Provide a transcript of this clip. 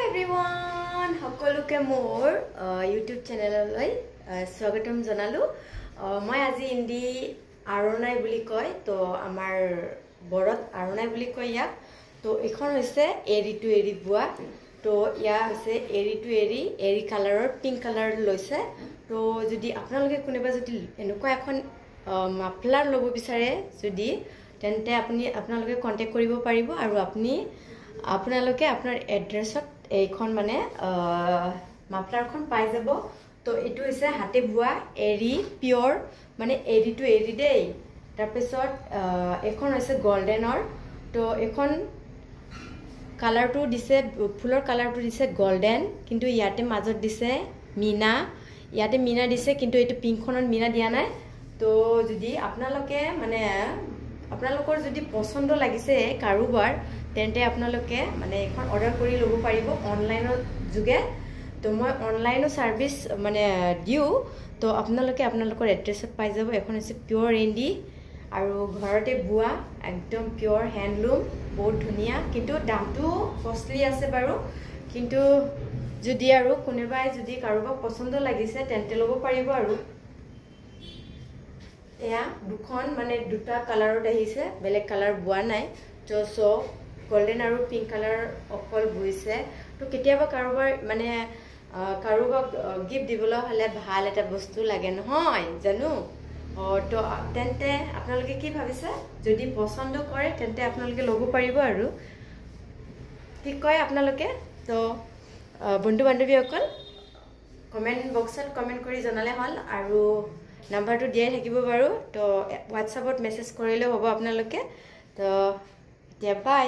everyone, সকলোকে মোৰ YouTube চেনেললৈ স্বাগতম জনালো। মই আজি ইন্দি আৰণাই বুলি কয় তো আমাৰ বৰত আৰণাই বুলি কয় ইয়াক। তো এখন হৈছে এৰি টু এৰি বুৱা। তো ইয়া হৈছে এৰি টু এৰি কালাৰৰ পিংক কালাৰ লৈছে। তো যদি আপোনালোকে কোনোবা যদি এনেকুৱা এখন মাফলাৰ ল'ব বিচাৰে যদি তেন্তে আপোনালোকে কন্টাক্ট কৰিব পাৰিব আৰু আপোনালোকে আপোনাৰ এড্ৰেছত এইখন মানে মাফলাৰখন পাই যাব। তো এটো হৈছে হাতে বুৱা এৰি পিওৰ মানে এৰি টু এৰি দেই। তাৰপিছত এখন হৈছে গোল্ডেনৰ। তো এখন কালাৰটো দিছে ফুলৰ কালাৰটো দিছে গোল্ডেন, কিন্তু ইয়াতে মাজত দিছে মিনা। ইয়াতে মিনা দিছে কিন্তু এটো পিংকখনত মিনা দিয়া নাই। তো যদি আপোনালোকে মানে আপোনালোকৰ যদি পছন্দ লাগিছে কাৰোবাৰ তেন্তে আপোনালোকে মানে এখন অৰ্ডাৰ কৰি ল'ব পাৰিব অনলাইনৰ যোগে। তো মই অনলাইনৰ সাৰ্ভিস মানে দিও। তো আপোনালোকে আপোনালোকৰ এড্ৰেছত পাই যাব। এখন হৈছে পিওৰ এন্ডি আৰু ঘৰতে বুৱা একদম পিওৰ হ্যান্ডলুম, বহুত ধুনিয়া, কিন্তু দামটো কষ্টলি আছে বাৰু। কিন্তু যদি আৰু কোনোবাই যদি কাৰোবাক পছন্দ লাগিছে তেন্তে ল'ব পাৰিব। আৰু এয়া দুখন মানে দুটা কালাৰত আহিছে, বেলেগ কালাৰ বুৱা নাই। তো গোল্ডেন আৰু পিংক কালাৰ অকল বুইছে। তো কেতিয়াবা কাৰোবাৰ মানে কাৰোবাক গিফ্ট দিবলৈ হলে ভাল এটা বস্তু লাগে নহয় জানো। তো তেন্তে আপোনালোকে কি ভাবিছে, যদি পছন্দ কৰে তেন্তে আপোনালোকে ল'ব পাৰিব। আৰু কি কয় আপোনালোকে? তো বন্ধু বান্ধৱীসকল কমেন্ট বক্সত কমেন্ট কৰি জনালে হ'ল আৰু নাম্বাৰটো দিয়াই থাকিব বাৰু। তো হোৱাটছআপত মেছেজ কৰিলেও হ'ব আপোনালোকে। তো এতিয়া বাই।